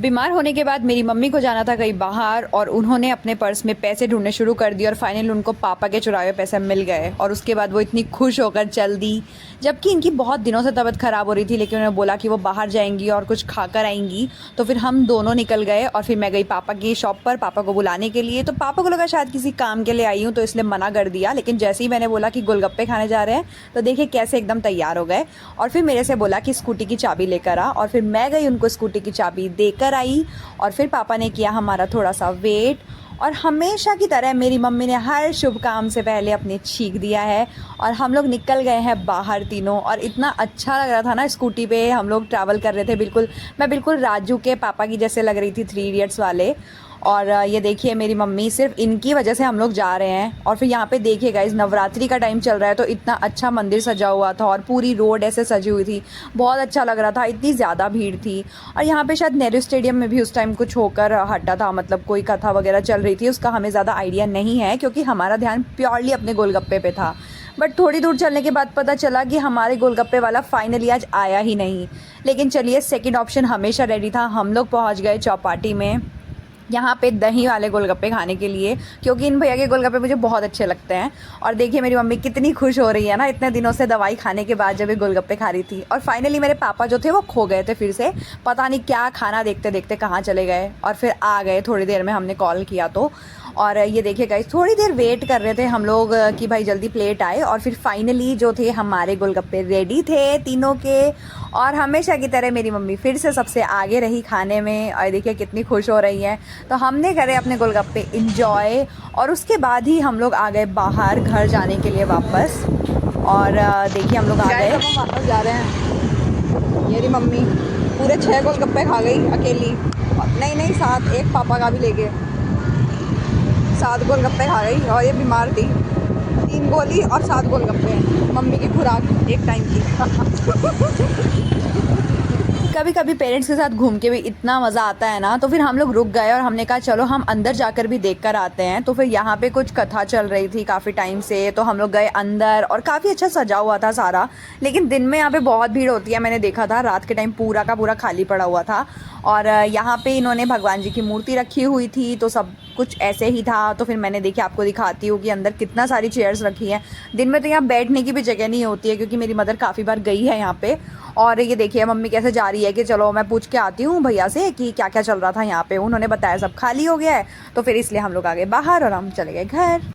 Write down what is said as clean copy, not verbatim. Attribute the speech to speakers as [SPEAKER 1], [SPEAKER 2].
[SPEAKER 1] बीमार होने के बाद मेरी मम्मी को जाना था कहीं बाहर और उन्होंने अपने पर्स में पैसे ढूंढने शुरू कर दिए और फाइनली उनको पापा के चुराए हुए पैसे मिल गए और उसके बाद वो इतनी खुश होकर चल दी। जबकि इनकी बहुत दिनों से तबीयत ख़राब हो रही थी, लेकिन उन्होंने बोला कि वो बाहर जाएंगी और कुछ खाकर आएंगी। तो फिर हम दोनों निकल गए और फिर मैं गई पापा की शॉप पर पापा को बुलाने के लिए। तो पापा को लगा शायद किसी काम के लिए आई हूँ, तो इसलिए मना कर दिया। लेकिन जैसे ही मैंने बोला कि गोलगप्पे खाने जा रहे हैं तो देखिए कैसे एकदम तैयार हो गए और फिर मेरे से बोला कि स्कूटी की चाबी लेकर आ। और फिर मैं गई उनको स्कूटी की चाबी देकर आई और फिर पापा ने किया हमारा थोड़ा सा वेट। और हमेशा की तरह मेरी मम्मी ने हर शुभ काम से पहले अपने छींक दिया है और हम लोग निकल गए हैं बाहर तीनों। और इतना अच्छा लग रहा था ना, स्कूटी पे हम लोग ट्रैवल कर रहे थे। मैं बिल्कुल राजू के पापा की जैसे लग रही थी, 3 इडियट्स वाले। और ये देखिए मेरी मम्मी, सिर्फ इनकी वजह से हम लोग जा रहे हैं। और फिर यहाँ पे देखिए गाइस, नवरात्रि का टाइम चल रहा है तो इतना अच्छा मंदिर सजा हुआ था और पूरी रोड ऐसे सजी हुई थी, बहुत अच्छा लग रहा था। इतनी ज़्यादा भीड़ थी। और यहाँ पे शायद नेहरू स्टेडियम में भी उस टाइम कुछ होकर हटा था, मतलब कोई कथा वगैरह चल रही थी, उसका हमें ज़्यादा आइडिया नहीं है क्योंकि हमारा ध्यान प्योरली अपने गोलगप्पे पे था। बट थोड़ी दूर चलने के बाद पता चला कि हमारे गोलगप्पे वाला फाइनली आज आया ही नहीं। लेकिन चलिए, सेकंड ऑप्शन हमेशा रेडी था। हम लोग पहुंच गए चौपाटी में, यहाँ पे दही वाले गोलगप्पे खाने के लिए, क्योंकि इन भैया के गोलगप्पे मुझे बहुत अच्छे लगते हैं। और देखिए मेरी मम्मी कितनी खुश हो रही है ना, इतने दिनों से दवाई खाने के बाद जब ये गोलगप्पे खा रही थी। और फाइनली मेरे पापा जो थे वो खो गए थे फिर से, पता नहीं क्या खाना देखते देखते कहाँ चले गए और फिर आ गए थोड़ी देर में, हमने कॉल किया तो। और ये देखिए गाइस, थोड़ी देर वेट कर रहे थे हम लोग कि भाई जल्दी प्लेट आए। और फिर फाइनली जो थे हमारे गोलगप्पे रेडी थे तीनों के। और हमेशा की तरह मेरी मम्मी फिर से सबसे आगे रही खाने में और देखिए कितनी खुश हो रही हैं। तो हमने करे अपने गोलगप्पे इंजॉय और उसके बाद ही हम लोग आ गए बाहर घर जाने के लिए वापस। और देखिए हम लोग आ गए,
[SPEAKER 2] हम वापस जा रहे हैं। मेरी मम्मी पूरे 6 गोलगप्पे खा गई अकेली, नहीं 7, एक पापा का भी लेके 7 गोलगप्पे खा गई। और ये बीमार थी, 3 गोली और 7 गोलगप्पे, मम्मी की खुराक एक टाइम की।
[SPEAKER 1] कभी कभी पेरेंट्स के साथ घूम के भी इतना मज़ा आता है ना। तो फिर हम लोग रुक गए और हमने कहा चलो हम अंदर जाकर भी देख कर आते हैं। तो फिर यहाँ पे कुछ कथा चल रही थी काफ़ी टाइम से, तो हम लोग गए अंदर और काफ़ी अच्छा सजा हुआ था सारा। लेकिन दिन में यहाँ पे बहुत भीड़ होती है, मैंने देखा था, रात के टाइम पूरा का पूरा खाली पड़ा हुआ था। और यहाँ पे इन्होंने भगवान जी की मूर्ति रखी हुई थी, तो सब कुछ ऐसे ही था। तो फिर मैंने देखी, आपको दिखाती हूँ कि अंदर कितना सारी चेयर्स रखी हैं। दिन में तो यहाँ बैठने की भी जगह नहीं होती है क्योंकि मेरी मदर काफ़ी बार गई है यहाँ पे। और ये देखिए मम्मी कैसे जा रही है कि चलो मैं पूछ के आती हूँ भैया से कि क्या क्या चल रहा था यहाँ पे। उन्होंने बताया सब खाली हो गया है, तो फिर इसलिए हम लोग आ गए बाहर और हम चले गए घर।